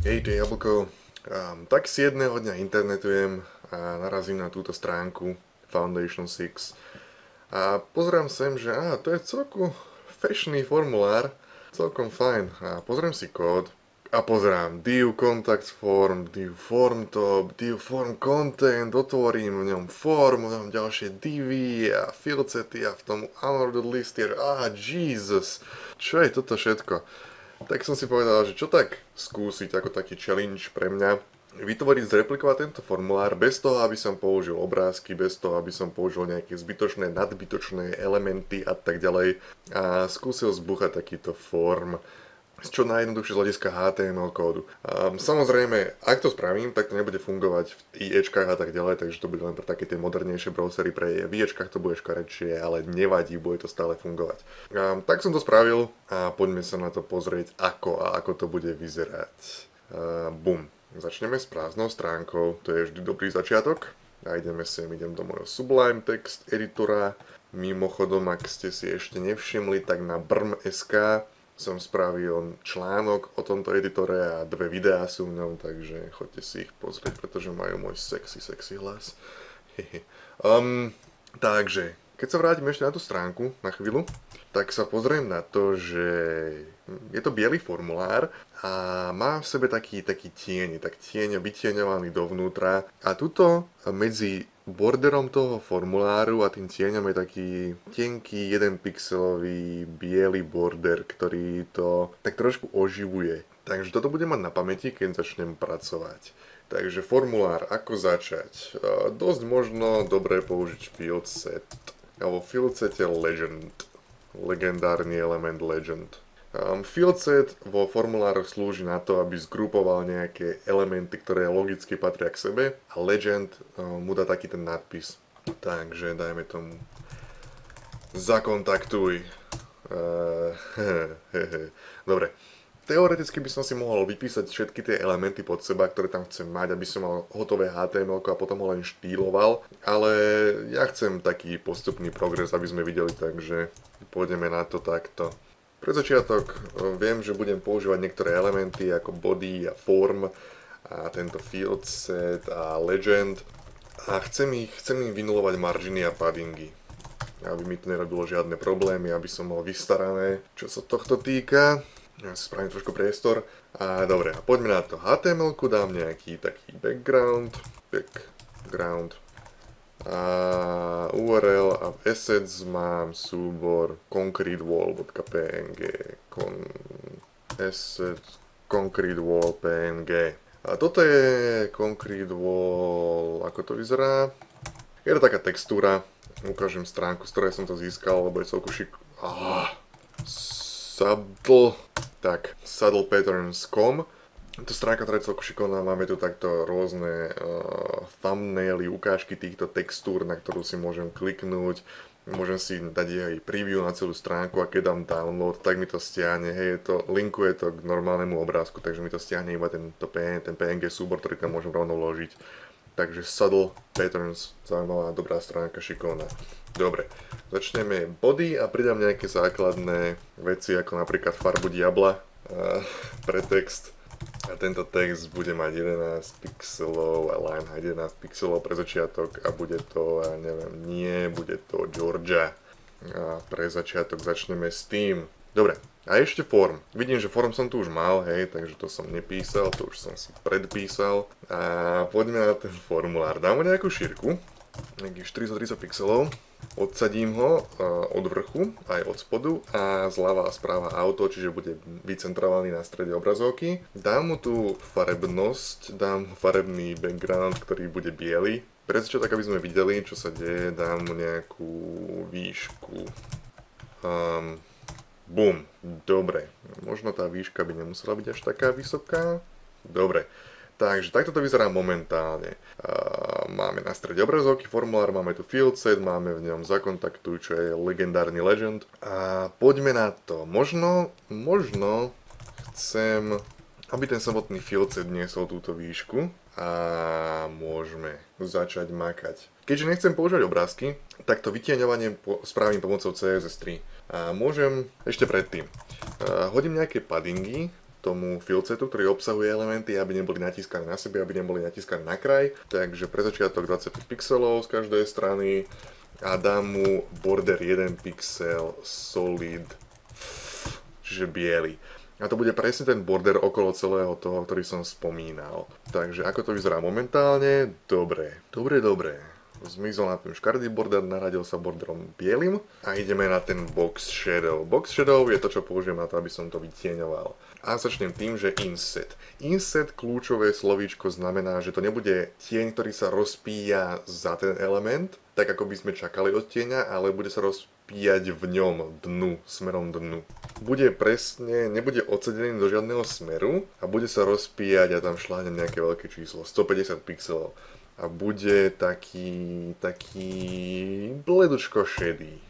Hej, to je Jablko. Tak si jedného dňa internetujem a narazím na túto stránku Foundation 6 a pozerám sem, že to je celkom fashionný formulár, celkom fajn. A pozriem si kód a pozerám div contact form, div form top, div form content, otvorím v ňom form, v ňom ďalšie divy a filcety a v tom unordered list je, Jesus, čo je toto všetko? Tak som si povedal, že čo tak skúsiť ako taký challenge pre mňa, vytvoriť, zreplikovať tento formulár bez toho, aby som použil obrázky, bez toho, aby som použil nejaké zbytočné, nadbytočné elementy a tak ďalej. A skúsil zbuchať takýto form z čo najjednoduchšie z hľadiska HTML kódu. Samozrejme, ak to spravím, tak to nebude fungovať v IEčkách a tak ďalej, takže to bude len pre také tie modernejšie browsery, pre IEčkách to bude škarečie, ale nevadí, bude to stále fungovať. Tak som to spravil a poďme sa na to pozrieť, ako to bude vyzerať. Bum. Začneme s prázdnou stránkou, to je vždy dobrý začiatok. A idem do môjho Sublime Text editora. Mimochodom, ak ste si ešte nevšimli, tak na brm.sk som spravil článok o tomto editore a 2 videá sú v ňom, takže choďte si ich pozrieť, pretože majú môj sexy hlas. Takže, keď sa vrátim ešte na tú stránku na chvíľu, tak sa pozriem na to, že je to biely formulár a má v sebe taký tieň, tak tieň vytieňovaný dovnútra a tuto medzi borderom toho formuláru a tým tieňom je taký tenký 1 pixelový biely border, ktorý to tak trošku oživuje. Takže toto budem mať na pamäti, keď začnem pracovať. Takže formulár, ako začať? Dosť možno dobre použiť field set, alebo field sete legend, legendárny element legend. Field set vo formulároch slúži na to, aby zgrupoval nejaké elementy, ktoré logicky patria k sebe a legend mu dá taký ten nadpis. Takže dajme tomu zakontaktuj. Dobre. Teoreticky by som si mohol vypísať všetky tie elementy pod seba, ktoré tam chcem mať, aby som mal hotové HTML a potom ho len štýloval, ale ja chcem taký postupný progres, aby sme videli, takže pôjdeme na to takto. Pre začiatok viem, že budem používať niektoré elementy ako body a form a tento field set a legend a chcem im vynulovať marginy a paddingy, aby mi to nerobilo žiadne problémy, aby som mal vystarané, čo sa tohto týka. Ja si spravím trošku priestor. A dobre, a poďme na to. HTML-ku dám nejaký taký background a URL a v assets mám súbor concretewall.png assets concretewall.png a toto je concrete wall, ako to vyzerá? Je to taká textúra, ukážem stránku, z ktorej som to získal, lebo je celku saddlepatterns.com. To stránka, ktorá je celko šikovná, máme tu takto rôzne thumbnaily, ukážky týchto textúr, na ktorú si môžem kliknúť. Môžem si dať aj preview na celú stránku a keď dám download, tak mi to stiahne. Hej, linkuje to k normálnemu obrázku, takže mi to stiahne iba ten PNG súbor, ktorý tam môžem rovno vložiť. Takže Saddle Patterns, zaujímavá, dobrá stránka, šikovná. Dobre, začneme body a pridám nejaké základné veci, ako napríklad farbu diabla pre text. A tento text bude mať 11 pixelov a line height 11 pixelov pre začiatok a bude to, bude to Georgia. A pre začiatok začneme s tým. Dobre, a ešte form. Vidím, že form som tu už mal, hej, takže to som nepísal, to už som si predpísal. A poďme na ten formulár. Dám mu nejakú šírku, nejakých 430 pixelov. Odsadím ho od vrchu aj od spodu a zľava a správa auto, čiže bude vycentrovaný na strede obrazovky. Dám mu tú farebnosť, dám mu farebný background, ktorý bude biely. Pre začiatok, aby sme videli, čo sa deje, dám mu nejakú výšku. Bum, dobre. Možno tá výška by nemusela byť až taká vysoká. Dobre. Takže takto to vyzerá momentálne. Máme na strede obrazovky formulár, máme tu field set, máme v ňom zakontaktuj, čo je legendárny legend. A poďme na to. Možno chcem, aby ten samotný field set niesol túto výšku a môžeme začať makať. Keďže nechcem používať obrázky, tak to vytieňovanie spravím pomocou CSS3. A môžem ešte predtým. Hodím nejaké paddingy, tomu filcetu, ktorý obsahuje elementy, aby neboli natískané na sebe, aby neboli natískané na kraj. Takže pre začiatok 25 pixelov z každej strany a dám mu border 1 pixel solid, čiže biely. A to bude presne ten border okolo celého toho, ktorý som spomínal. Takže ako to vyzerá momentálne? Dobre. Zmizol na ten škaredý border, nahradil sa borderom bielým a ideme na ten box shadow. Box shadow je to, čo použijem na to, aby som to vytieňoval. A začnem tým, že inset. Inset, kľúčové slovíčko, znamená, že to nebude tieň, ktorý sa rozpíja za ten element, tak ako by sme čakali od tieňa, ale bude sa rozpíjať v ňom, dnu, smerom dnu. Nebude odsedený do žiadneho smeru a bude sa rozpíjať a tam šláhnem nejaké veľké číslo, 150 pixelov. A bude taký bledučko šedý.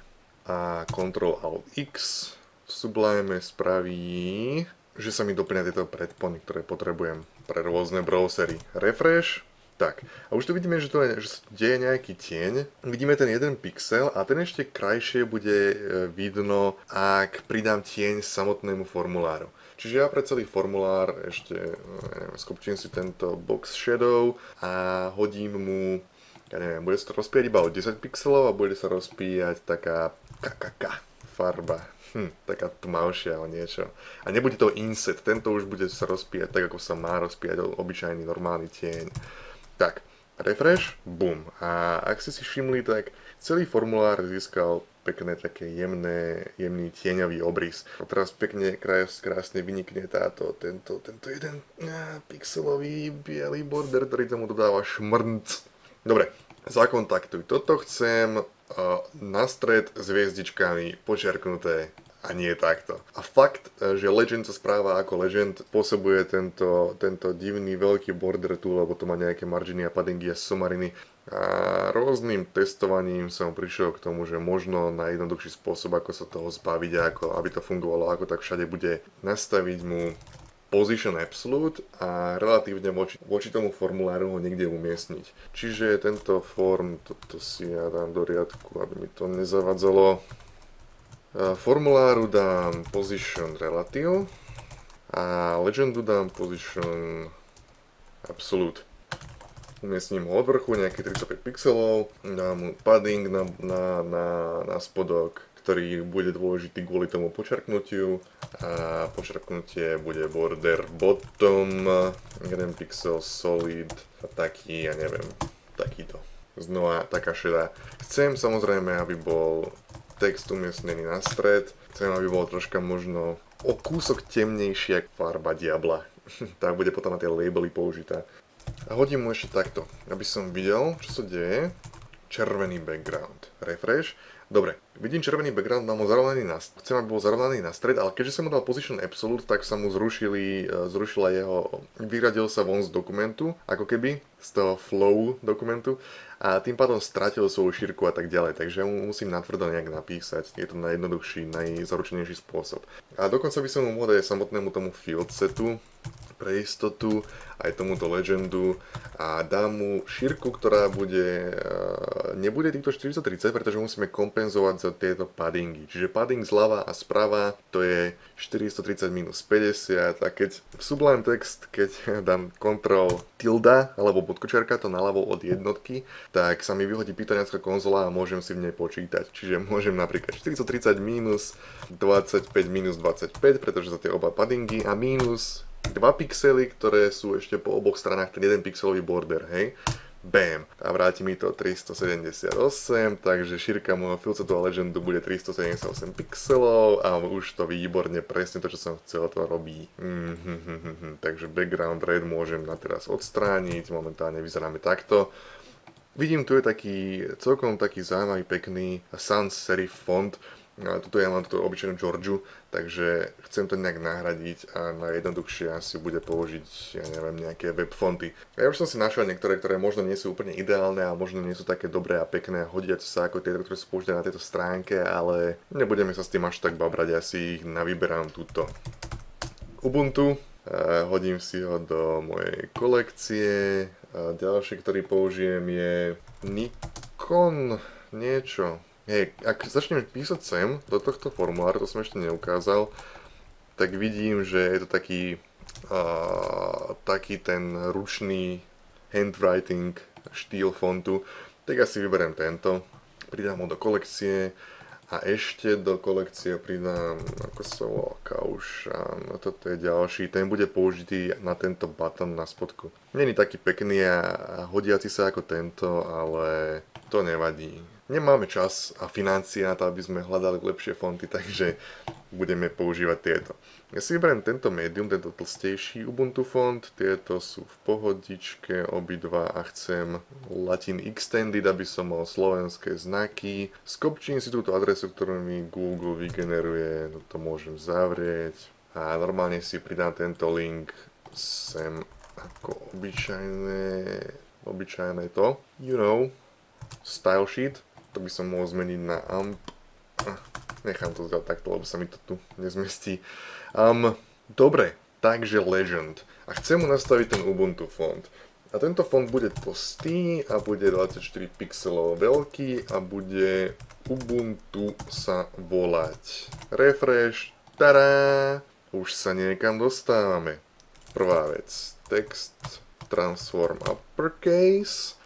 A Ctrl Alt X v Sublime spraví, že sa mi doplňa tieto predpony, ktoré potrebujem pre rôzne browsery. Refresh. Tak, a už tu vidíme, že sa deje nejaký tieň. Vidíme ten 1 pixel a ten ešte krajšie bude vidno, ak pridám tieň samotnému formuláru. Čiže ja pre celý formulár ešte skopčím si tento box shadow a hodím mu, ja neviem, bude sa to rozpíjať iba o 10 pixelov a bude sa rozpíjať taká farba. Taká tmavšia o niečo. A nebude to inset, tento už bude sa rozpíjať tak, ako sa má rozpíjať obyčajný normálny tieň. Tak, refresh, boom. A ak ste si všimli, tak celý formulár získal pekné také jemný tieňový obrys. A teraz pekne, krásne vynikne tento 1 pixelový biely border, ktorý tomu dodáva šmrnc. Dobre, zakontaktuj. Toto chcem na stred s hviezdičkami počiarknuté. A nie takto. A fakt, že Legend sa správa ako Legend, spôsobuje tento divný veľký border tu, lebo to má nejaké marginy a paddingy a somariny. A rôznym testovaním som prišiel k tomu, že možno najjednoduchší spôsob, ako sa toho zbaviť a aby to fungovalo, ako tak všade bude nastaviť mu Position Absolute a relatívne voči tomu formuláru ho niekde umiestniť. Čiže tento form, toto si ja dám do riadku, aby mi to nezavadzalo. Formuláru dám Position Relative a Legendu dám Position Absolute. Umiestním ho od vrchu, nejakých 35 pixelov, dám mu padding na spodok, ktorý bude dôležitý kvôli tomu počerknutiu a počerknutie bude border bottom, 1 pixel solid a taký, ja neviem, takýto. Znova taká šedá. Chcem samozrejme, aby bol text umiestnený na stred. Chcem, aby bol troška možno o kúsok temnejšia farba diabla. Tak bude potom na tie labely použitá. A hodím mu ešte takto, aby som videl, čo sa deje. Červený background. Refresh. Dobre, vidím červený background, mám ho zarovnaný chcem, aby bol zarovnaný na stred, ale keďže som mu dal Position Absolute, tak sa mu vyradil sa von z dokumentu, ako keby, z toho flow dokumentu a tým pádom stratil svoju šírku a tak ďalej, takže mu musím natvrdo nejak napísať, je to najjednoduchší, najzaručenejší spôsob. A dokonca by som mu mohol dať samotnému tomu field setu, pre istotu, aj tomuto Legendu a dám mu šírku, ktorá nebude týchto 430, pretože musíme kompenzovať za tieto paddingy. Čiže padding zľava a sprava to je 430 minus 50 a keď v Sublime Text, keď dám Ctrl tilda alebo bodkočiarka to naľavo od jednotky, tak sa mi vyhodí pýtaniacká konzola a môžem si v nej počítať. Čiže môžem napríklad 430 minus 25 minus 25, pretože za tie oba paddingy a minus 2 pixely, ktoré sú ešte po oboch stranách ten 1 pixelový border, hej. Bam. A vráti mi to 378, takže šírka môjho Filcetu a Legendu bude 378 pixelov a už to výborne, presne to, čo som chcel, to robí. Takže background red môžem na teraz odstrániť, momentálne vyzeráme takto. Vidím, tu je celkom taký zaujímavý, pekný sans serif font. Tuto ja mám túto obyčajnú Georgiu, takže chcem to nejak nahradiť a najjednoduchšie asi bude použiť, ja neviem, nejaké web fonty. Ja už som si našiel niektoré, ktoré možno nie sú úplne ideálne a možno nie sú také dobré a pekné a hodiace sa ako tie, ktoré sú použité na tejto stránke, ale nebudeme sa s tým až tak babrať, asi ich navyberám túto. Ubuntu, hodím si ho do mojej kolekcie, ďalší, ktorý použijem je Nikon niečo. Hej, ak začneme písať sem do tohto formuláru, to som ešte neukázal, tak vidím, že je to taký ten ručný handwriting štýl fontu, tak asi vyberiem tento, pridám ho do kolekcie a ešte do kolekcie pridám, ako sa volá, Kaušan, no toto je ďalší, ten bude použitý na tento button na spodku. Není taký pekný a hodiaci sa ako tento, ale to nevadí. Nemáme čas a financie na to, aby sme hľadali lepšie fonty, takže budeme používať tieto. Ja si vyberiem tento medium, tento tlstejší Ubuntu font, tieto sú v pohodičke obidva a chcem Latin Extended, aby som mal slovenské znaky. Skopčím si túto adresu, ktorú mi Google vygeneruje, to môžem zavrieť a normálne si pridám tento link sem ako obyčajné to, style sheet, to by som mohol zmeniť na AMP. Nechám to takto, lebo sa mi to tu nezmestí. Dobre, takže Legend. A chcem mu nastaviť ten Ubuntu font. A tento font bude tlstý a bude 24 pixelov veľký a bude Ubuntu sa volať. Refresh, tada! Už sa niekam dostávame. Prvá vec, text, transform uppercase,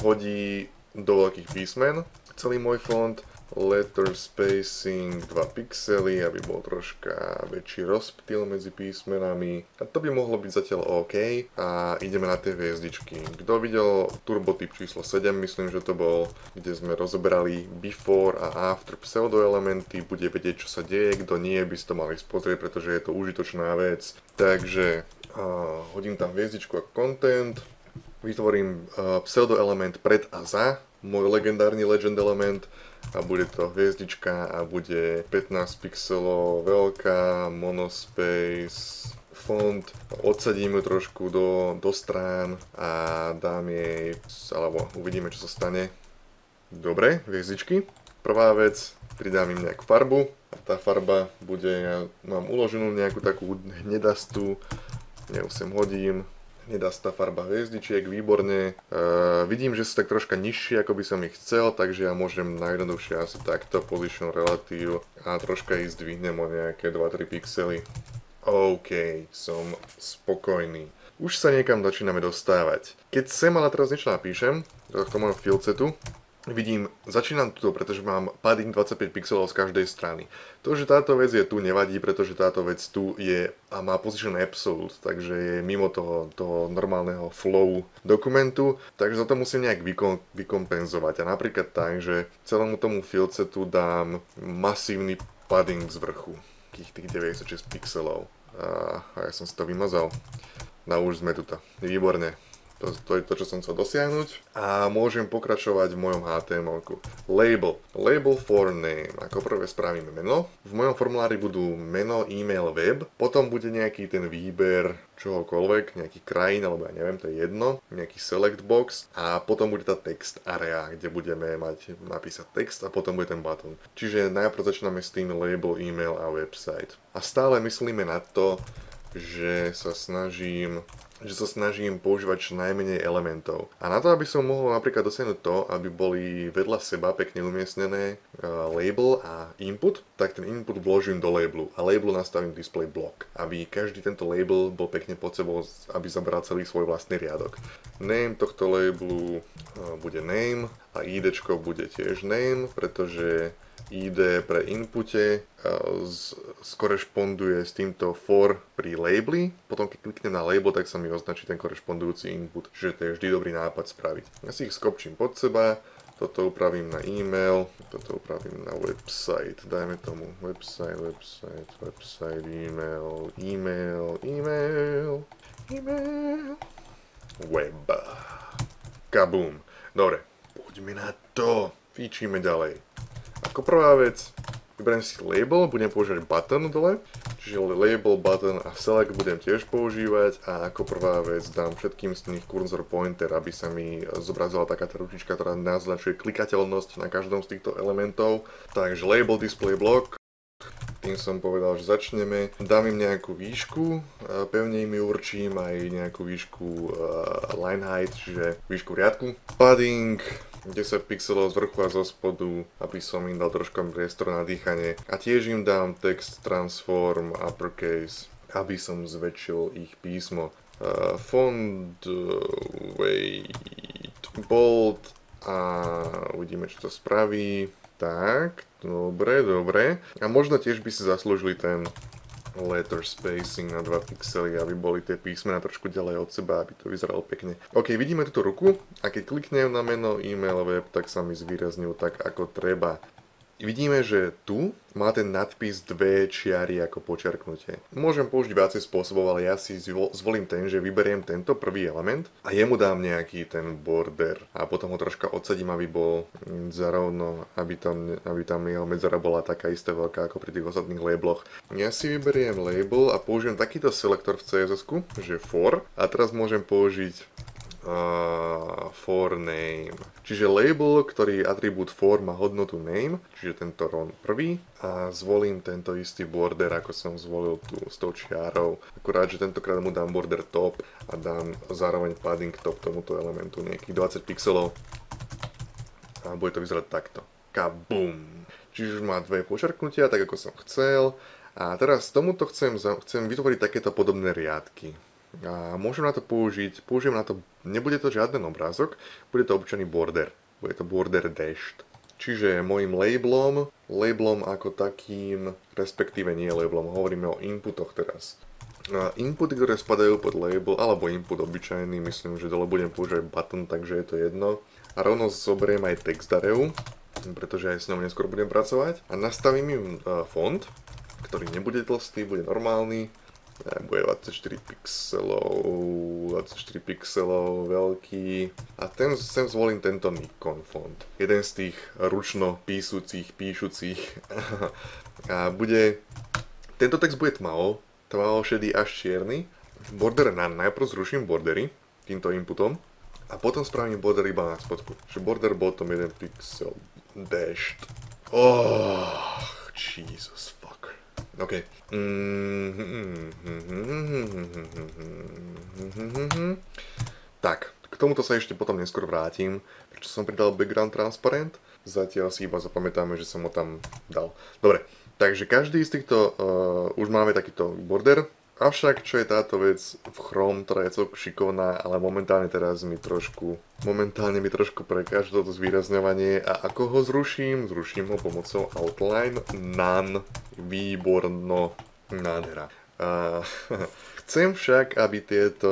hodí do veľkých písmen celý môj font. Letter spacing 2 pixely, aby bol troška väčší rozptyl medzi písmenami. A to by mohlo byť zatiaľ OK. A ideme na tie hviezdičky. Kto videl turbotyp číslo 7, myslím, že to bol, kde sme rozoberali before a after pseudoelementy, bude vedieť, čo sa deje. Kto nie, by si to mali spozrieť, pretože je to užitočná vec. Takže hodím tam hviezdičku ako content. Vytvorím pseudoelement pred a za môj legendárny legend element. A bude to hviezdička a bude 15 pixelov veľká, monospace, font, odsadím ju trošku do strán a dám jej, alebo uvidíme, čo sa stane. Dobre, hviezdičky. Prvá vec, pridám im nejakú farbu a tá farba bude, ja mám uloženú nejakú takú hnedastú, ja ju sem hodím. Hnedastá farba hviezdičiek, výborne. Vidím, že sú tak troška nižšie, ako by som ich chcel, takže ja môžem najjednoduchšie asi takto position relative a troška ich zdvihnem o nejaké 2-3 pixely. OK, som spokojný. Už sa niekam začíname dostávať. Keď sem ale teraz niečo napíšem, do tohto môjho filcetu, vidím, začínam tu, pretože mám padding 25 pixelov z každej strany. To, že táto vec je tu, nevadí, pretože táto vec tu je a má position absolute, takže je mimo toho normálneho flow dokumentu, takže za to musím nejak vykompenzovať. A napríklad tak, že celému tomu filcetu dám masívny padding z vrchu, tých 96 pixelov. A ja som si to vymazal. No už sme tu. Výborne. To je to, čo som chcel dosiahnuť. A môžem pokračovať v mojom HTML-ku. Label. Label for name. Ako prvé spravíme meno. V mojom formulári budú meno, e-mail, web. Potom bude nejaký ten výber čohokoľvek, nejaký krajín, alebo ja neviem, to je jedno. Nejaký select box. A potom bude tá text area, kde budeme napísať text a potom bude ten button. Čiže najprv začíname s tým label, e-mail a website. A stále myslíme na to, že sa snažím používať čo najmenej elementov. A na to, aby som mohol napríklad dosiahnuť to, aby boli vedľa seba pekne umiestnené label a input, tak ten input vložím do labelu a labelu nastavím display block, aby každý tento label bol pekne pod sebou, aby zabral celý svoj vlastný riadok. Name tohto labelu bude name a idčko bude tiež name, pretože ID pre inpute skorešponduje s týmto for pri labeli. Potom keď kliknem na label, tak sa mi označí ten korešpondujúci input, že to je vždy dobrý nápad spraviť. Ja si ich skopčím pod seba, toto upravím na e-mail, toto upravím na website, dajme tomu website, e-mail, web. Kaboom. Dobre, poďme na to. Fíčime ďalej. Ako prvá vec, vyberiem si label, budem používať button dole, čiže label, button a select budem tiež používať a ako prvá vec dám všetkým z nich cursor pointer, aby sa mi zobrazila taká tá ručička, ktorá naznačuje klikateľnosť na každom z týchto elementov. Takže label, display block, tým som povedal, že začneme. Dám im nejakú výšku, pevne im určím aj nejakú výšku line height, čiže výšku riadku. Padding 10 pixelov z vrchu a zo spodu, aby som im dal trošku priestor na dýchanie. A tiež im dám text transform uppercase, aby som zväčšil ich písmo. Font, weight, bold a uvidíme, čo to spraví. Tak, dobre. A možno tiež by si zaslúžili ten letter spacing na 2 pixely, aby boli tie písmená trošku ďalej od seba, aby to vyzeralo pekne. OK, vidíme túto ruku a keď kliknem na meno e-mail web, tak sa mi zvýraznil tak, ako treba. Vidíme, že tu má ten nadpis dve čiary ako počiarknutie. Môžem použiť viacej spôsobov, ale ja si zvolím ten, že vyberiem tento prvý element a jemu dám nejaký ten border a potom ho troška odsadím, aby bol zarovno, aby tam jeho medzera bola taká isté veľká ako pri tých ostatných labeloch. Ja si vyberiem label a použijem takýto selektor v CSS-ku, že for, a teraz môžem použiť for name. Čiže label, ktorý atribút for má hodnotu name, čiže tento ron prvý, a zvolím tento istý border, ako som zvolil tu s tou čiarou. Akurát, že tentokrát mu dám border top a dám zároveň padding top tomuto elementu, nejakých 20 pixelov. A bude to vyzerať takto. Kabum! Čiže už má dve počerknutia, tak ako som chcel. A teraz tomuto chcem vytvoriť takéto podobné riadky. A môžem na to použijem na to, nebude to žiaden obrázok, bude to obyčajný border, bude to border dashed. Čiže môjim labelom ako takým, respektíve nie labelom, hovoríme o inputoch teraz. Inputy, ktoré spadajú pod label, alebo input obyčajný, myslím, že dole budem používať button, takže je to jedno. A rovno zoberiem aj text array, pretože aj s ňou neskôr budem pracovať. A nastavím im font, ktorý nebude tlstý, bude normálny. Bude 24 pixelov veľký a sem zvolím tento Nikon font. Jeden z tých ručno píšucich a tento text bude tmavo šedý až čierny. Border najprv zruším bordery týmto inputom a potom spravím border iba na spodku. Čiže border bottom 1 pixel dashed. Jesus fuck. OK. Tak, k tomuto sa ešte potom neskôr vrátim, prečo som pridal background transparent. Zatiaľ si iba zapamätáme, že som ho tam dal. Dobre, takže každý z týchto už máme takýto border. Avšak, čo je táto vec v Chrome, ktorá je celku šikovná, ale momentálne mi trošku prekáža toto zvýrazňovanie. A ako ho zruším? Zruším ho pomocou Outline None. Výborno, nádhera. Chcem však, aby tieto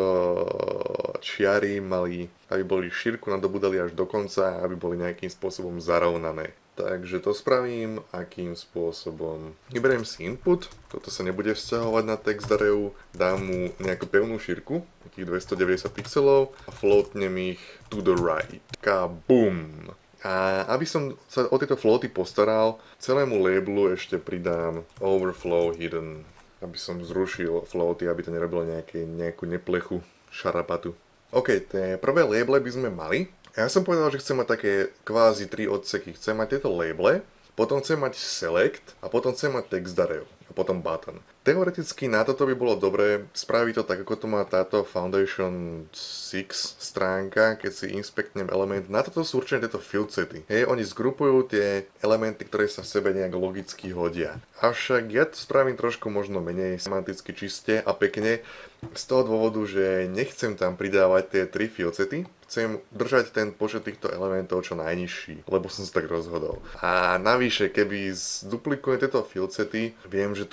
čiary aby boli šírku nadobudali až do konca, aby boli nejakým spôsobom zarovnané. Takže to spravím akým spôsobom. Vyberiem si input, toto sa nebude vzťahovať na text array, dám mu nejakú pevnú šírku, takých 290 pixelov a floatnem ich to the right. Kabum! A aby som sa o tieto floaty postaral, celému labelu ešte pridám overflow hidden, aby som zrušil floaty, aby to nerobilo nejakú neplechu šarapatu. OK, tie prvé labely by sme mali. Ja som povedal, že chcem mať také kvázi 3 odseky. Chcem mať tieto labely, potom chcem mať select a potom chcem mať text array a potom button. Teoreticky na toto by bolo dobré spraviť to tak, ako to má táto Foundation 6 stránka, keď si inspektnem element. Na toto sú určené tieto field sety. Oni zgrupujú tie elementy, ktoré sa v sebe nejak logicky hodia. Avšak ja to spravím trošku možno menej semanticky čiste a pekne, z toho dôvodu, že nechcem tam pridávať tie 3 field sety. Chcem držať ten počet týchto elementov čo najnižší, lebo som sa tak rozhodol. A navyše, keby zduplikujem tieto field sety, viem, že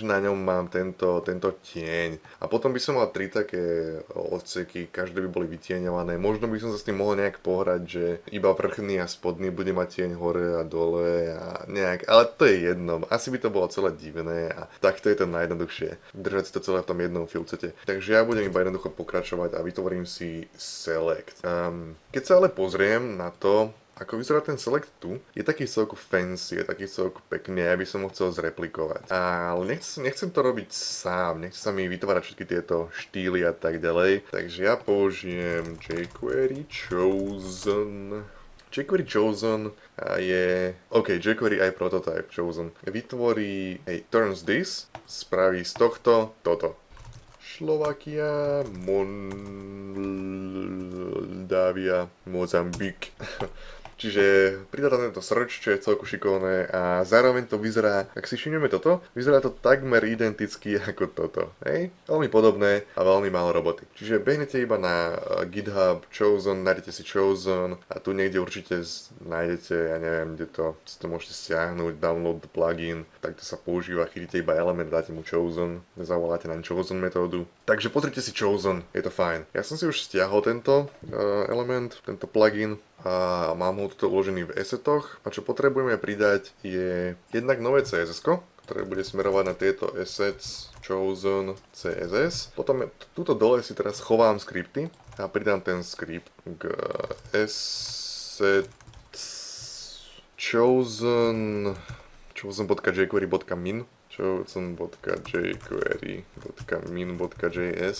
na ňom mám tento tieň. A potom by som mal 3 také odseky, každé by boli vytieňované. Možno by som sa s tým mohol nejak pohrať, že iba vrchný a spodný bude mať tieň hore a dole a nejak, ale to je jedno. Asi by to bolo celé divné a takto je to najjednoduchšie. Držať si to celé v tom jednom field sete. Takže ja budem iba jednoducho pokračovať a vytvorím si select. Keď sa ale pozriem na to, ako vyzerá ten select tu, je taký celku fancy, je taký celku pekný, ja by som ho chcel zreplikovať. Ale nechcem to robiť sám, nechcem sa mi vytvárať všetky tieto štýly a tak ďalej. Takže ja použijem jQuery chosen. jQuery chosen je... OK, jQuery aj prototype chosen. Vytvorí turns this, spraví z tohto toto. Slovakia, Moldavia, Moldávia, Mozambik. Čiže pridá tam tento search, čo je celku šikovné a zároveň to vyzerá, ak si všimneme toto, vyzerá to takmer identicky ako toto, hej? Veľmi podobné a veľmi málo roboty. Čiže behnete iba na GitHub Chosen, nájdete si Chosen a tu niekde určite nájdete, ja neviem, kde to, si to môžete stiahnuť, download the plugin, takto sa používa, chytíte iba element, dáte mu Chosen, zavoláte na Chosen metódu. Takže pozrite si Chosen, je to fajn. Ja som si už stiahol tento element, tento plugin, a mám ho tuto uložený v assetoch a čo potrebujeme pridať je jednak nové CSS, ktoré bude smerovať na tieto assets chosen CSS. Potom tuto dole si teraz chovám skripty a pridám ten skript k assets chosen.jquery.min chosen.jquery.min.js.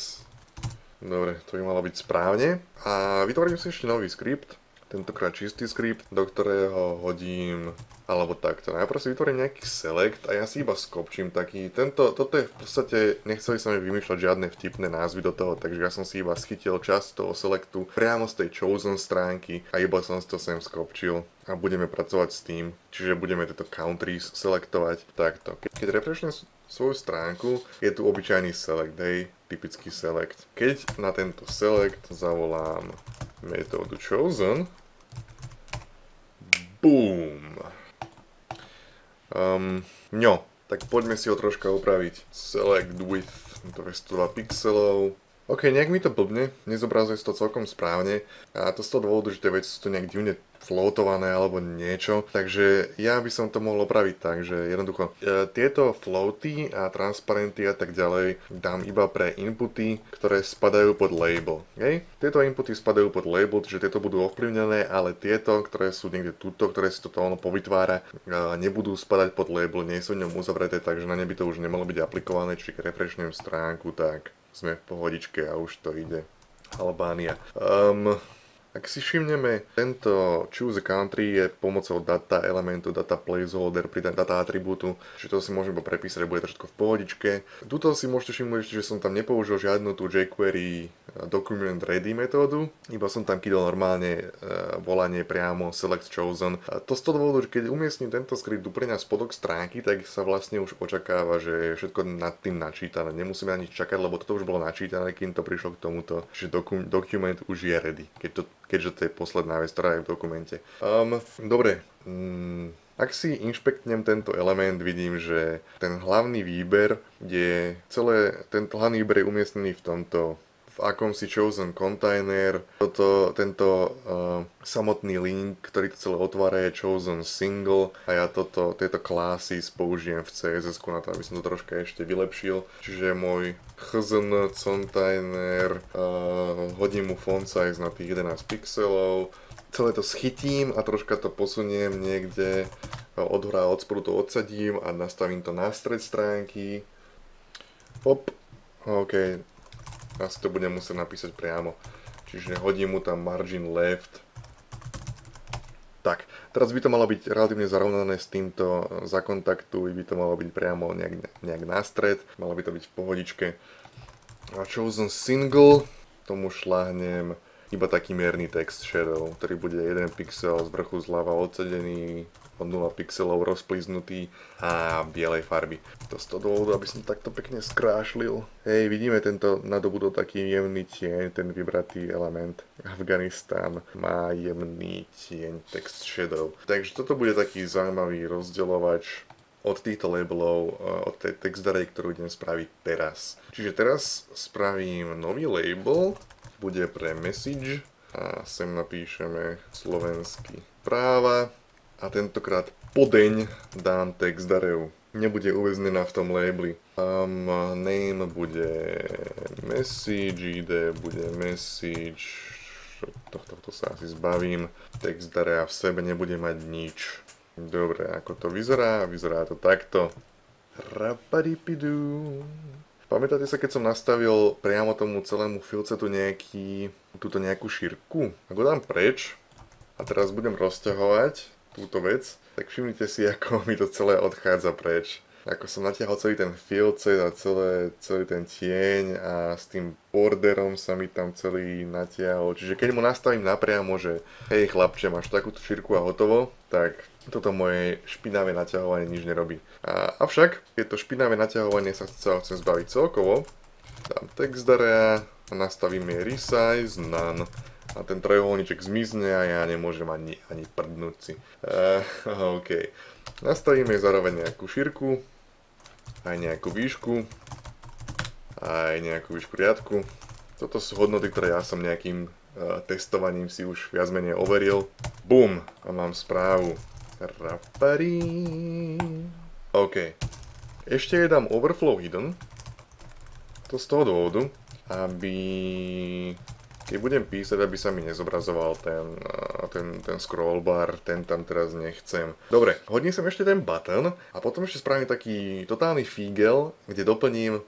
Dobre, to by malo byť správne. A vytvorím si ešte nový skript, tentokrát čistý skript, do ktorého hodím, alebo takto. Najprv si vytvorím nejaký select a ja si iba skopčím taký, toto je v podstate, nechceli sa mi vymýšľať žiadne vtipné názvy do toho, takže ja som si iba schytil časť toho selectu priamo z tej chosen stránky a iba som si to sem skopčil a budeme pracovať s tým, čiže budeme tieto countries selektovať takto. Keď refreshnem svoju stránku, je tu obyčajný select, hej, typický select. Keď na tento select zavolám metódu chosen, boom. Tak poďme si ho troška upraviť. Select width, to je 102 pixelov. OK, nejak mi to blbne, nezobrazuje si to celkom správne a to z toho dôvodu, že tie veci sú to nejak divne floatované alebo niečo, takže ja by som to mohol opraviť tak, že jednoducho tieto floaty a transparenty a tak ďalej dám iba pre inputy, ktoré spadajú pod label. Okay? Tieto inputy spadajú pod label, čiže tieto budú ovplyvnené, ale tieto, ktoré sú niekde tuto, ktoré si toto ono povytvára, nebudú spadať pod label, nie sú v ňom uzavreté, takže na ne by to už nemalo byť aplikované, čiže keď refreshnem stránku, tak sme v pohodičke a už to ide. Albánia. Ak si všimneme, tento choose a country je pomocou data elementu, data placeholder, data atribútu, čiže to si môžeme prepísať, bude to všetko v pohodičke. Tuto si môžete všimnúť, že som tam nepoužil žiadnu tú jQuery document ready metódu, iba som tam kydal normálne volanie priamo select chosen. A to z toho dôvodu, že keď umiestním tento skript úplne na spodok stránky, tak sa vlastne už očakáva, že je všetko nad tým načítané. Nemusíme ani čakať, lebo toto už bolo načítané, kým to prišlo k tomuto, že dokument už je ready, keďže to je posledná vec, ktorá je v dokumente. Dobre, ak si inšpektnem tento element, vidím, že ten hlavný výber tento hlavný výber je umiestnený v akomsi chosen container. Tento samotný link, ktorý to celé otvára, je chosen single a ja tieto klasy použijem v CSS na to, aby som to troška ešte vylepšil. Čiže môj chzn container, hodím mu font size na tých 11 pixelov, celé to schytím a troška to posuniem niekde od hora a od spodu to odsadím a nastavím to na stred stránky. Hop, OK. Asi to budem musieť napísať priamo. Čiže hodím mu tam margin left. Tak, teraz by to malo byť relatívne zarovnané s týmto za kontaktu, by to malo byť priamo nejak na stred, malo by to byť v pohodičke. A chosen single, tomu šľahnem iba taký mierny text shadow, ktorý bude 1 pixel z vrchu zľava odsedený, od 0 pixelov rozplíznutý a bielej farby. To z toho dôvodu, aby som takto pekne skrášlil. Hej, vidíme tento nadobudol taký jemný tieň, ten vybratý element. Afganistan má jemný tieň, text shadow. Takže toto bude taký zaujímavý rozdeľovač od týchto labelov, od tej text array, ktorú idem spraviť teraz. Čiže teraz spravím nový label, bude pre message a sem napíšeme slovenský práva. A tentokrát podeň dám text arrayu. Nebude uväznená v tom labeli. Name bude message, ID bude message. Tohto sa asi zbavím. Text array v sebe nebude mať nič. Dobre, ako to vyzerá? Vyzerá to takto. Rapadipidu. Pamätáte sa, keď som nastavil priamo tomu celému filcetu túto nejakú šírku? Ak ho dám preč a teraz budem rozťahovať túto vec, tak všimnite si, ako mi to celé odchádza preč. ako som natiahol celý ten filcet a celý ten tieň a s tým borderom sa mi tam celý natiahol. Čiže keď mu nastavím napriamo, že hej chlapče, máš takúto šírku a hotovo, tak toto moje špinavé naťahovanie nič nerobí. Avšak, keď to špinavé naťahovanie sa chcem zbaviť celkovo, dám text area a nastavím jej resize, none. A ten trojuholníček zmizne a ja nemôžem ani prdnúť si. OK. Nastavíme zároveň nejakú šírku, aj nejakú výšku, aj nejakú výšku riadku. Toto sú hodnoty, ktoré ja som nejakým testovaním si už viac menej overil. Bum! A mám správu. OK. Ešte jej dám overflow hidden. To z toho dôvodu, aby keď budem písať, aby sa mi nezobrazoval ten scroll bar, ten tam teraz nechcem. Dobre, hodím sem ešte ten button a potom ešte spravím taký totálny fígel, kde doplním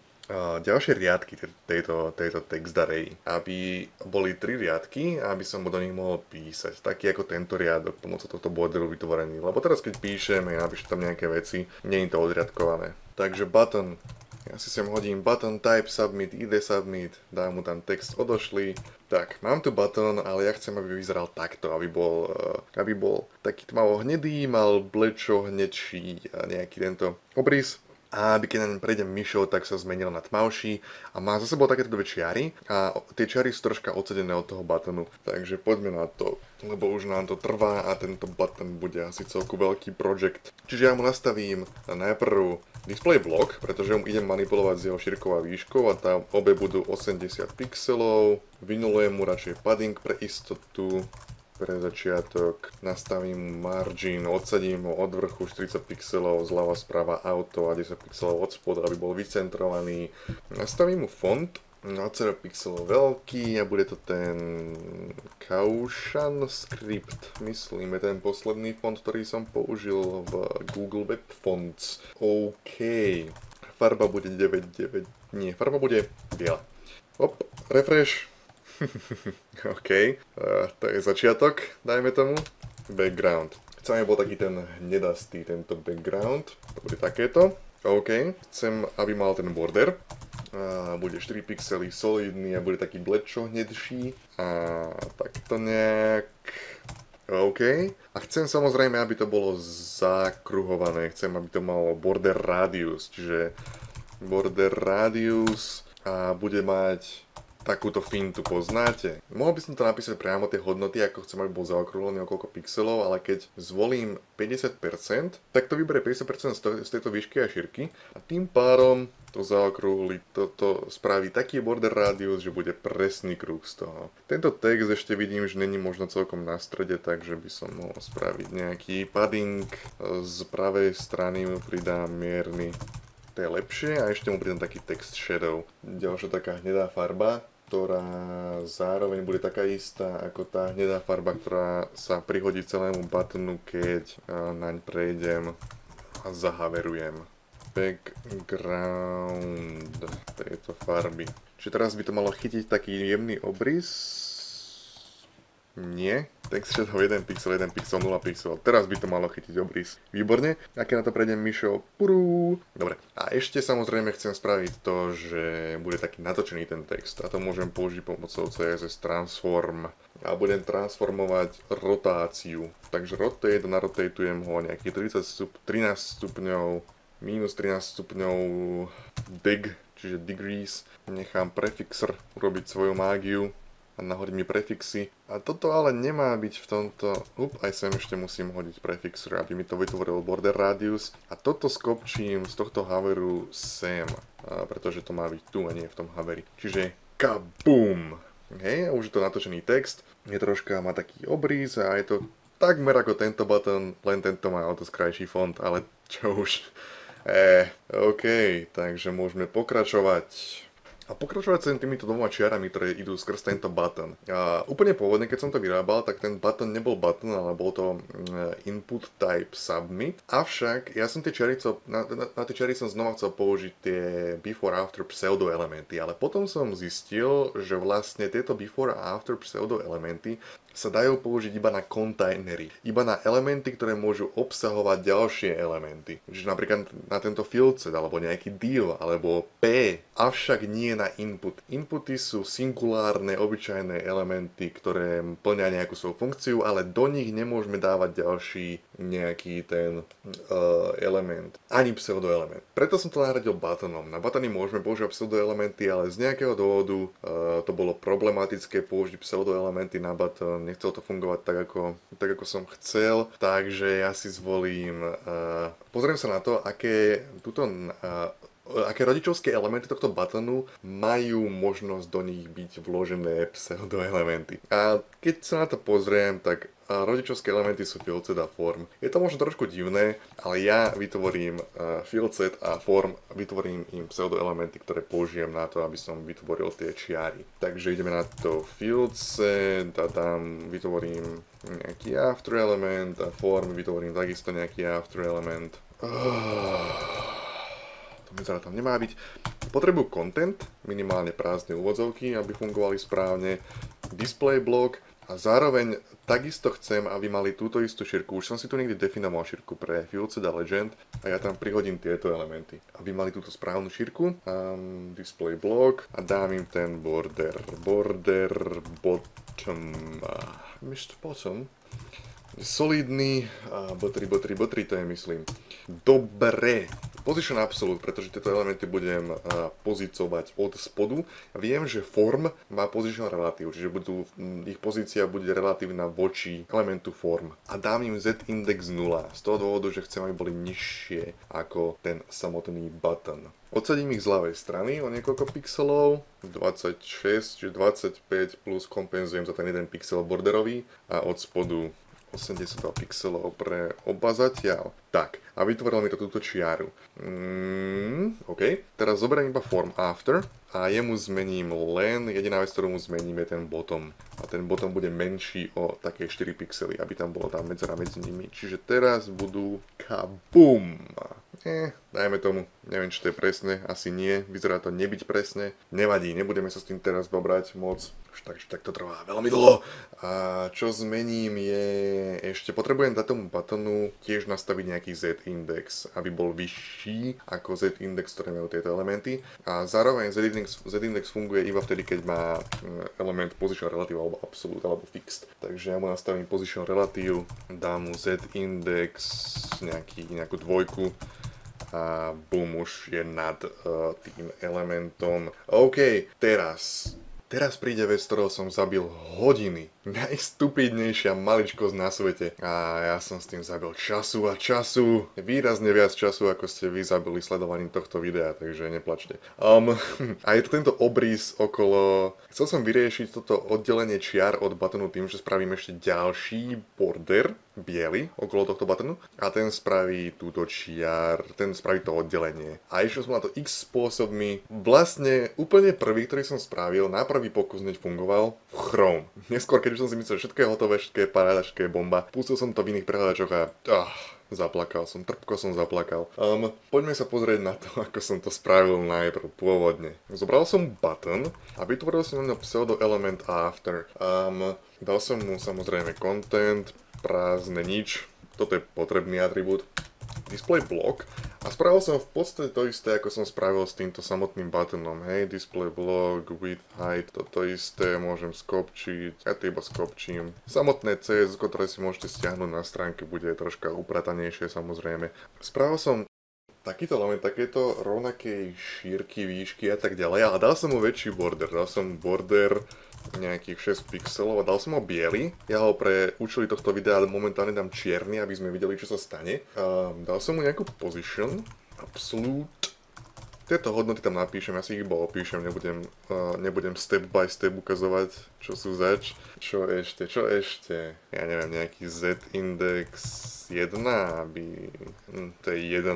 ďalšie riadky tejto text array, aby boli 3 riadky a aby som do nich mohol písať, taký ako tento riadok pomocou tohto borderu vytvorený, lebo teraz keď píšem a napíšem tam nejaké veci, nie je to odriadkované. Takže button, ja si sem hodím button type submit, id submit, dám mu tam text odošlý. Tak, mám tu button, ale ja chcem, aby vyzeral takto, aby bol taký tmavo hnedý, mal blečo hnedší a nejaký tento obrys. A aby keď na ňom prejdem myšou, tak sa zmenil na tmavší a má za sebou takéto dve čiary a tie čiary sú troška odsedené od toho buttonu. Takže poďme na to, lebo už nám to trvá a tento button bude asi celku veľký projekt. Čiže ja mu nastavím najprv display block, pretože mu idem manipulovať s jeho šírkou a výškou a tam obe budú 80 pixelov. Vynulujem mu radšej padding pre istotu. Pre začiatok nastavím margin, odsadím ho od vrchu 40 pixelov, zľava sprava auto a 10 pixelov od spodu, aby bol vycentrovaný. Nastavím mu font, 20 pixelov veľký a bude to ten Caution Script, myslím, je ten posledný font, ktorý som použil v Google Web Fonts. OK, farba bude 9, nie, farba bude biela. Hop, refresh. OK, to je začiatok, dajme tomu. Background. Chcem, aby bol taký ten hnedastý, tento background. To bude takéto. OK, chcem, aby mal ten border. Bude 4 pixely solidný a bude taký blečo hnedší. A takto nejak. OK. A chcem samozrejme, aby to bolo zakruhované. Chcem, aby to malo border radius. Čiže border radius a bude mať takúto fintu poznáte. Mohol by som to napísať priamo tie hodnoty, ako chcem, aby bol zaokrúhlený o koľko pixelov, ale keď zvolím 50%, tak to vyberie 50% z tejto výšky a šírky a tým pádom to zaokrúhli, to spraví taký border radius, že bude presný kruh z toho. Tento text ešte vidím, že není možno celkom na strede, takže by som mohol spraviť nejaký padding. Z pravej strany mu pridám mierny, to je lepšie, a ešte mu pridám taký text shadow. Ďalšia taká hnedá farba, ktorá zároveň bude taká istá ako tá hnedá farba, ktorá sa prihodí celému buttonu, keď naň prejdem a zahaverujem. Background tejto farby. Čiže teraz by to malo chytiť taký jemný obrys. Nie. Text shadow 1 pixel, 0 pixel. Teraz by to malo chytiť obrys. Výborne. A keď na to prejdem myšou, purú. Dobre. A ešte samozrejme chcem spraviť to, že bude taký natočený ten text. A to môžem použiť pomocou CSS Transform. A budem transformovať rotáciu. Takže rotate, narotatujem ho nejakých 13 stupňov, minus 13 stupňov dig, čiže degrees. Nechám prefixer urobiť svoju mágiu a nahodí mi prefixy. A toto ale nemá byť v tomto. Aj sem ešte musím hodiť prefixer, aby mi to vytvoril border radius. A toto skopčím z tohto hoveru sem, pretože to má byť tu a nie v tom haveri. Čiže kabum! Hej, a už je to natočený text. Je troška, má taký obrys a je to takmer ako tento button, len tento má o to krajší font, ale čo už. OK, takže môžeme pokračovať. A pokračovať sa týmito dvoma čiarami, ktoré idú skrz tento button. A úplne pôvodne, keď som to vyrábal, tak ten button nebol button, ale bol to input type submit. Avšak ja som tie čiary na tie čiary som znova chcel použiť tie before after pseudo elementy, ale potom som zistil, že vlastne tieto before a after pseudo elementy sa dajú použiť iba na kontajnery, iba na elementy, ktoré môžu obsahovať ďalšie elementy. Čiže napríklad na tento field set, alebo nejaký div, alebo P, avšak nie na input. Inputy sú singulárne, obyčajné elementy, ktoré plnia nejakú svoju funkciu, ale do nich nemôžeme dávať ďalší nejaký ten element, ani pseudoelement. Preto som to nahradil buttonom. Na buttony môžeme používať pseudoelementy, ale z nejakého dôvodu to bolo problematické použiť pseudoelementy na button. Nechcel to fungovať tak ako som chcel, takže ja si zvolím, pozriem sa na to, aké rodičovské elementy tohto buttonu majú možnosť do nich byť vložené pseudoelementy. A keď sa na to pozriem, tak rodičovské elementy sú field set a form. Je to možno trošku divné, ale ja vytvorím field set a form, vytvorím im pseudoelementy, ktoré použijem na to, aby som vytvoril tie čiary. Takže ideme na to field set a tam vytvorím nejaký after element a form vytvorím takisto nejaký after element. Medzera tam nemá byť. Potrebujú content, minimálne prázdne úvodzovky, aby fungovali správne, display block a zároveň takisto chcem, aby mali túto istú šírku. Už som si tu niekde definoval šírku pre Field Set a Legend a ja tam prihodím tieto elementy. Aby mali túto správnu šírku, display block a dám im ten border bottom, Mr. Bottom. Solidný, botry, to je myslím. Dobre. Position absolute, pretože tieto elementy budem pozícovať od spodu. Viem, že form má position relatív, čiže ich pozícia bude relatívna voči elementu form. A dám im z index 0, z toho dôvodu, že chcem, aby boli nižšie ako ten samotný button. Odsadím ich z ľavej strany o niekoľko pixelov, 26, čiže 25 plus kompenzujem za ten jeden pixel borderový a od spodu 82 pixelov pre oba zatiaľ. Tak, a vytvoril mi to túto čiaru. OK, teraz zoberiem iba form after a jemu zmením len, jediná vec, ktorú mu zmením je ten bottom. A ten bottom bude menší o také 4 pixely, aby tam bola tá medzera medzi nimi. Čiže teraz budú kabum. Dajme tomu, neviem, či to je presne, asi nie, vyzerá to nebyť presne. Nevadí, nebudeme sa s tým teraz babrať moc, takže tak to trvá veľmi dlho. A čo zmením je, ešte potrebujem dať tomu buttonu tiež nastaviť nejaký z-index, aby bol vyšší ako z-index, ktoré majú tieto elementy. A zároveň z-index funguje iba vtedy, keď má element position relative alebo absolute alebo fixed. Takže ja mu nastavím position relative, dám mu z-index nejakú dvojku a boom, už je nad tým elementom. OK, teraz príde vec, ktorou som zabil hodiny. Najstupidnejšia maličkosť na svete. A ja som s tým zabil času a času. Výrazne viac času, ako ste vy zabili sledovaním tohto videa, takže neplačte. A je to tento obrys okolo... Chcel som vyriešiť toto oddelenie čiar od buttonu tým, že spravím ešte ďalší border, biely, okolo tohto buttonu. A ten spraví túto ten spraví to oddelenie. A išiel som na to x spôsobmi. Vlastne úplne prvý, ktorý som spravil, na prvý pokus hneď fungoval v Chrome. Neskôr, keď už som si myslel, že všetko je hotové, všetko je paráda, všetko je bomba, pustil som to v iných prehľadačoch a trpko som zaplakal. Poďme sa pozrieť na to, ako som to spravil najprv pôvodne. Zobral som button a vytvoril som na pseudo element after. Dal som mu samozrejme content, prázdne nič, toto je potrebný atribút, display block a spravil som v podstate to isté, ako som spravil s týmto samotným buttonom. Hej, display block, width, height, toto isté môžem skopčiť, ja to iba skopčím. Samotné CSS, ktoré si môžete stiahnuť na stránke, bude troška upratanejšie samozrejme. Spravil som takýto element, takéto rovnakej šírky, výšky a tak ďalej, ale dal som mu väčší border, dal som border nejakých 6 pixelov a dal som ho biely. Ja ho pre účely tohto videa momentálne dám čierny, aby sme videli, čo sa stane. Dal som mu nejakú position, absolute. Tieto hodnoty tam napíšem, ja si ich iba opíšem, nebudem step by step ukazovať, čo sú zač. Čo ešte? Ja neviem, nejaký z-index 1, aby... to je 1,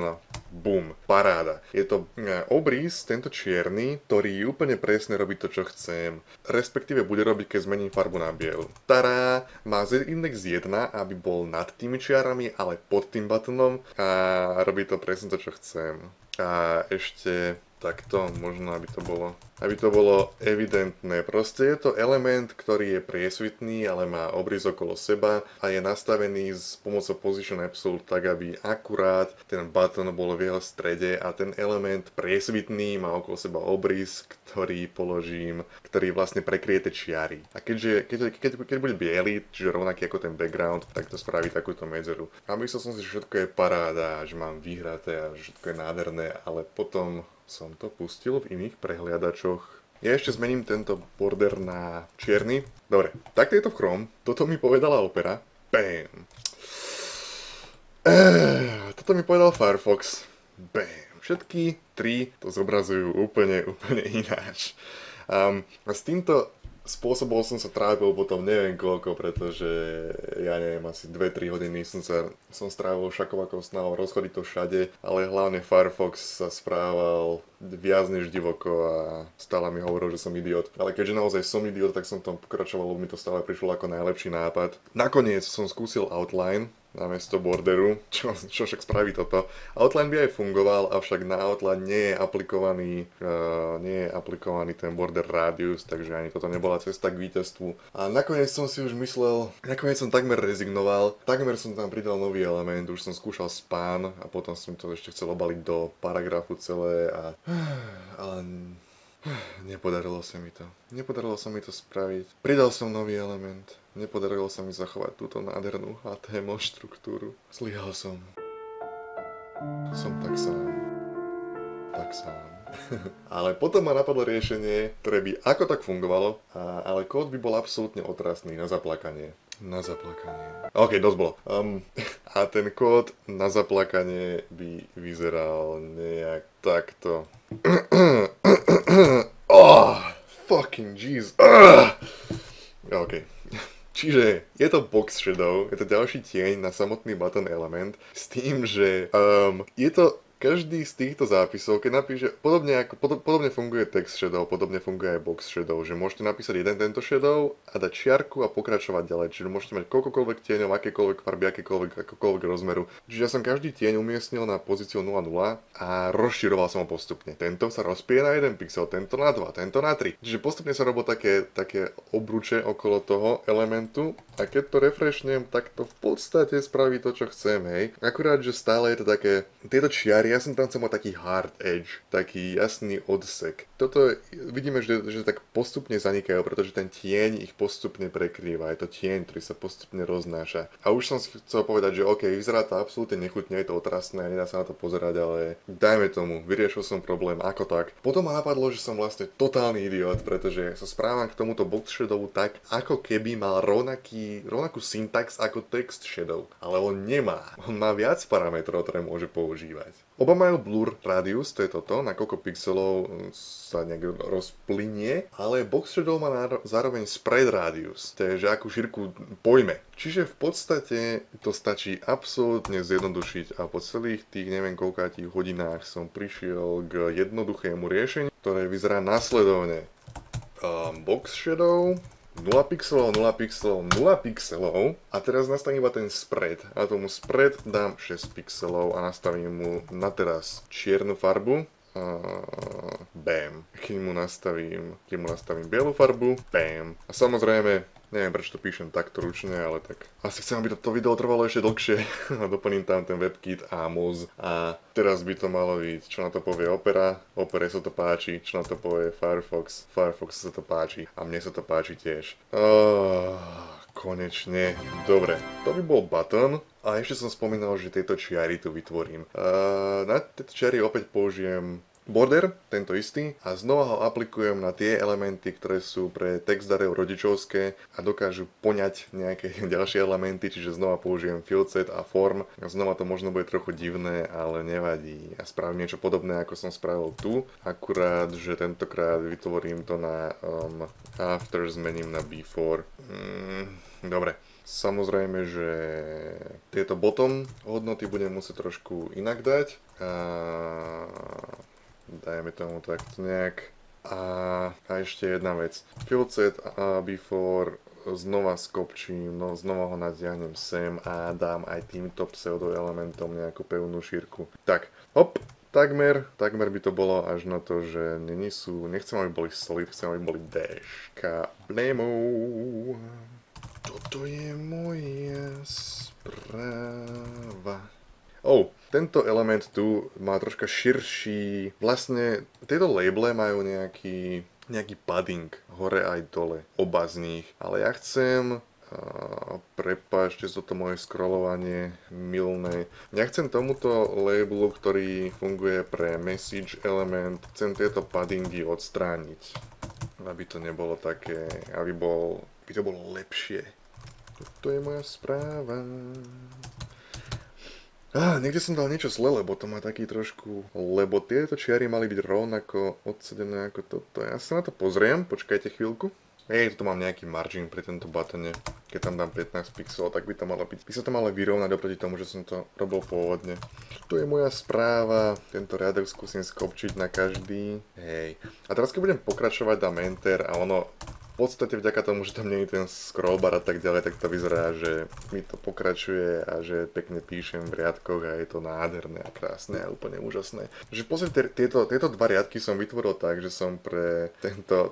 boom, paráda. Je to obrys, tento čierny, ktorý úplne presne robí to, čo chcem. Respektíve bude robiť, keď zmením farbu na bielu. Tará, má z-index 1, aby bol nad tými čiarami, ale pod tým buttonom a robí to presne to, čo chcem. A ešte takto, možno aby to bolo aby to bolo evidentné. Proste je to element, ktorý je priesvitný, ale má obrys okolo seba a je nastavený s pomocou Position Absolute tak, aby akurát ten button bol v jeho strede a ten element priesvitný má okolo seba obrys, ktorý položím, ktorý vlastne prekryje tie čiary. A keď bude biely, čiže rovnaký ako ten background, tak to spraví takúto medzeru. A myslel som si, že všetko je paráda, že mám vyhraté a že všetko je nádherné, ale potom som to pustil v iných prehliadačoch. Ja ešte zmením tento border na čierny. Dobre, tak je to v Chrome. Toto mi povedala Opera. Bam. Toto mi povedal Firefox. Bam. Všetky tri to zobrazujú úplne ináč. A s týmto spôsobom som sa trápil potom neviem koľko, pretože ja neviem, asi 2-3 hodiny som strávil šakovakou snahou rozchodiť to všade, ale hlavne Firefox sa správal viac než divoko a stále mi hovoril, že som idiot. Ale keďže naozaj som idiot, tak som tam pokračoval, lebo mi to stále prišlo ako najlepší nápad. Nakoniec som skúsil Outline namiesto borderu, čo však spraví toto. Outline by aj fungoval, avšak na Outline nie je aplikovaný ten border radius, takže ani toto nebola cesta k víťazstvu. A nakoniec som si už myslel, nakoniec som takmer rezignoval, takmer som tam pridal nový element, už som skúšal span a potom som to ešte chcel obaliť do paragrafu celé ale nepodarilo sa mi to. Nepodarilo sa mi to spraviť. Pridal som nový element. Nepodarilo sa mi zachovať túto nádhernú HTML štruktúru. Zlyhal som. Som tak sám. Tak sám. Ale potom ma napadlo riešenie, ktoré by ako tak fungovalo, ale kód by bol absolútne otrasný na zaplakanie. Na zaplakanie. OK, dosť bolo. A ten kód na zaplakanie by vyzeral nejak takto. Oh, fucking jeez. OK. Čiže je to box shadow, je to ďalší tieň na samotný button element s tým, že je to každý z týchto zápisov, keď napíše, podobne funguje text shadow, podobne funguje aj box shadow, že môžete napísať jeden tento shadow a dať čiarku a pokračovať ďalej, čiže môžete mať koľkokoľvek tieňov, akékoľvek farby, akokoľvek rozmeru. Čiže ja som každý tieň umiestnil na pozíciu 0,0 a rozširoval som ho postupne. Tento sa rozpije na 1 pixel, tento na 2, tento na 3. Čiže postupne sa robilo také obruče okolo toho elementu a keď to refreshnem, tak to v podstate spraví to, čo chcem, hej. Akurát, že stále je to také, tieto čiary, ja som tam chcel mať taký hard edge, taký jasný odsek. Toto vidíme, že tak postupne zanikajú, pretože ten tieň ich postupne prekrýva. Je to tieň, ktorý sa postupne roznáša. A už som si chcel povedať, že OK, vyzerá to absolútne nechutne, je to otrasné, nedá sa na to pozerať, ale dajme tomu, vyriešil som problém, ako tak. Potom ma napadlo, že som vlastne totálny idiot, pretože sa správam k tomuto box shadowu tak, ako keby mal rovnakú syntax ako text shadow. Ale on nemá. On má viac parametrov, ktoré môže používať. Oba majú blur radius, to je toto, na koľko pixelov sa nejak rozplynie, ale box shadow má zároveň spread radius, to je, že akú šírku pojme. Čiže v podstate to stačí absolútne zjednodušiť a po celých tých neviem koľkátich hodinách som prišiel k jednoduchému riešeniu, ktoré vyzerá následovne. Box shadow 0 pixelov, 0 pixelov, 0 pixelov a teraz nastavím iba ten spread a tomu spread dám 6 pixelov a nastavím mu na teraz čiernu farbu. Bam. Keď mu nastavím bielu farbu, bam. A samozrejme, neviem prečo to píšem takto ručne, ale tak asi chcem, aby to video trvalo ešte dlhšie a doplním tam ten WebKit a Moz a teraz by to malo byť, čo na to povie Opera, Opere sa to páči, čo na to povie Firefox, Firefox sa to páči a mne sa to páči tiež. Konečne. Dobre, to by bol button a ešte som spomínal, že tieto čiary tu vytvorím. Na tieto čiary opäť použijem border, tento istý, a znova ho aplikujem na tie elementy, ktoré sú pre text darev rodičovské a dokážu poňať nejaké ďalšie elementy, čiže znova použijem field set a form. Znova to možno bude trochu divné, ale nevadí. Ja spravím niečo podobné, ako som spravil tu, akurát, že tentokrát vytvorím to na after, zmením na before. Dobre. Samozrejme, že tieto bottom hodnoty budem musieť trošku inak dať. Dajme tomu takto nejak. A ešte jedna vec. Field set a before znova skopčím, znova ho natiahnem sem a dám aj týmto pseudoelementom nejakú pevnú šírku. Tak, hop, Takmer by to bolo až na to, že nechcem, aby boli solid, chcem, aby boli dash. Kablemov. Toto je moja správa. Tento element tu má troška širší, vlastne tieto labele majú nejaký padding hore aj dole, oba z nich, ale ja chcem, prepáčte za to moje scrollovanie mylné, ja chcem tomuto labelu, ktorý funguje pre message element, chcem tieto paddingy odstrániť, aby to nebolo také, aby to bolo lepšie. Toto je moja správa. Niekde som dal niečo zle, lebo to má taký trošku... Lebo tieto čiary mali byť rovnako odsedené ako toto. Ja sa na to pozriem, počkajte chvíľku. Tu mám nejaký margin pri tento batone. Keď tam dám 15 pixelov, tak by to malo byť. By sa to malo vyrovnať oproti tomu, že som to robil pôvodne. Tu je moja správa. Tento riadok skúsim skopčiť na každý. A teraz keď budem pokračovať, dám enter a ono... V podstate vďaka tomu, že tam nie je ten scrollbar a tak ďalej, tak to vyzerá, že mi to pokračuje a že pekne píšem v riadkoch a je to nádherné a krásne a úplne úžasné. Že v podstate tieto dva riadky som vytvoril tak, že som pre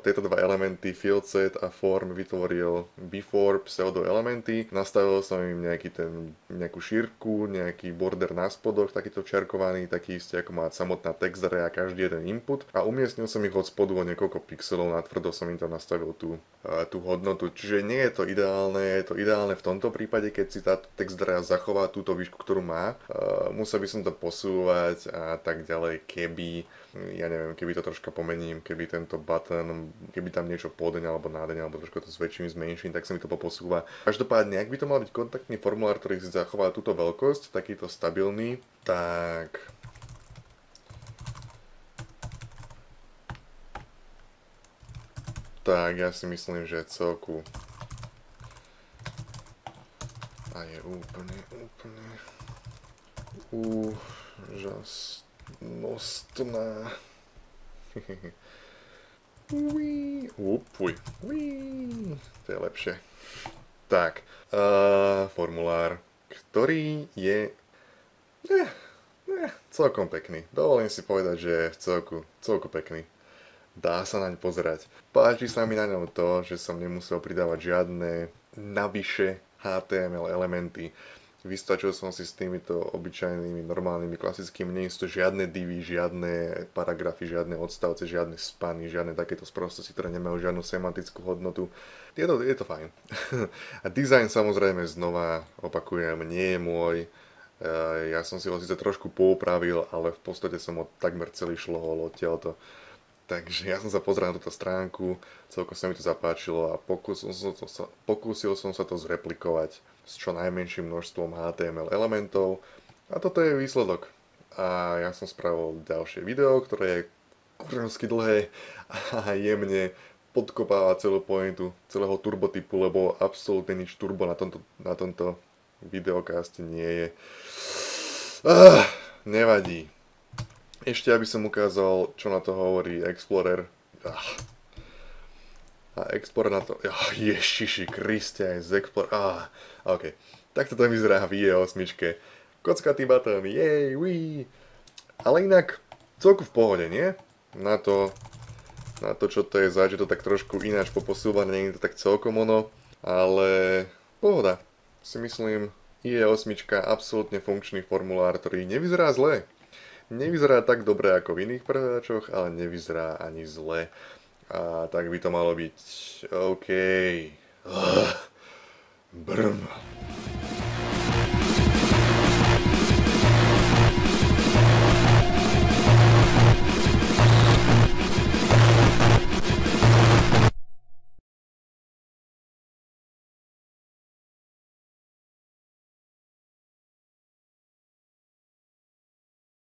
tieto dva elementy field set a form vytvoril before pseudo elementy. Nastavil som im nejakú šírku, nejaký border na spodoch, takýto čerkovaný, taký isté ako má samotná text area a každý jeden input a umiestnil som ich od spodu o niekoľko pixelov, natvrdo som im tam nastavil tú hodnotu. Čiže nie je to ideálne, je to ideálne v tomto prípade, keď si táto text area zachová túto výšku, ktorú má. Musel by som to posúvať a tak ďalej, keby to troška pomením, keby tento button, keby tam niečo podeň alebo nádeň, alebo troška to zväčším, zmenším, tak sa mi to poposúva. Každopádne, ak by to mal byť kontaktný formulár, ktorý si zachová túto veľkosť, takýto stabilný, tak... Tak, ja si myslím, že celku a je úplne úžasnostná. To je lepšie. Tak, formulár, ktorý je celkom pekný. Dovolím si povedať, že je celku pekný. Dá sa naň pozerať. Páči sa mi na ňom to, že som nemusel pridávať žiadne navyše HTML elementy. Vystačil som si s týmito obyčajnými, normálnymi, klasickými, nie sú to žiadne divy, žiadne paragrafy, žiadne odstavce, žiadne spany, žiadne takéto sprostosti, ktoré nemajú žiadnu semantickú hodnotu. Je to fajn. A dizajn samozrejme znova opakujem, nie je môj. Ja som si ho síce trošku poupravil, ale v podstate som ho takmer celý šlohol odtiaľto. Takže ja som sa pozrel na túto stránku, celkom sa mi to zapáčilo a pokúsil som sa to zreplikovať s čo najmenším množstvom HTML elementov a toto je výsledok. A ja som spravil ďalšie video, ktoré je kurňovsky dlhé a jemne podkopáva celú pointu celého turbotypu, lebo absolútne nič turbo na tomto videocaste nie je. Nevadí. Ešte aby som ukázal, čo na to hovorí Explorer. A Explorer na to... Ježiši Kriste, aj z Explorer... OK. Takto to vyzerá v IE8. Kockatý button, jej, wii. Ale inak, celku v pohode, nie? Na to, čo to je zač, je to tak trošku ináč poposúvané, nie je to tak celkom ono. Ale pohoda. Si myslím, IE8 absolútne funkčný formulár, ktorý nevyzerá zle. Nevyzerá tak dobre ako v iných prehľadačoch, ale nevyzerá ani zle. A tak by to malo byť. OK. Brm.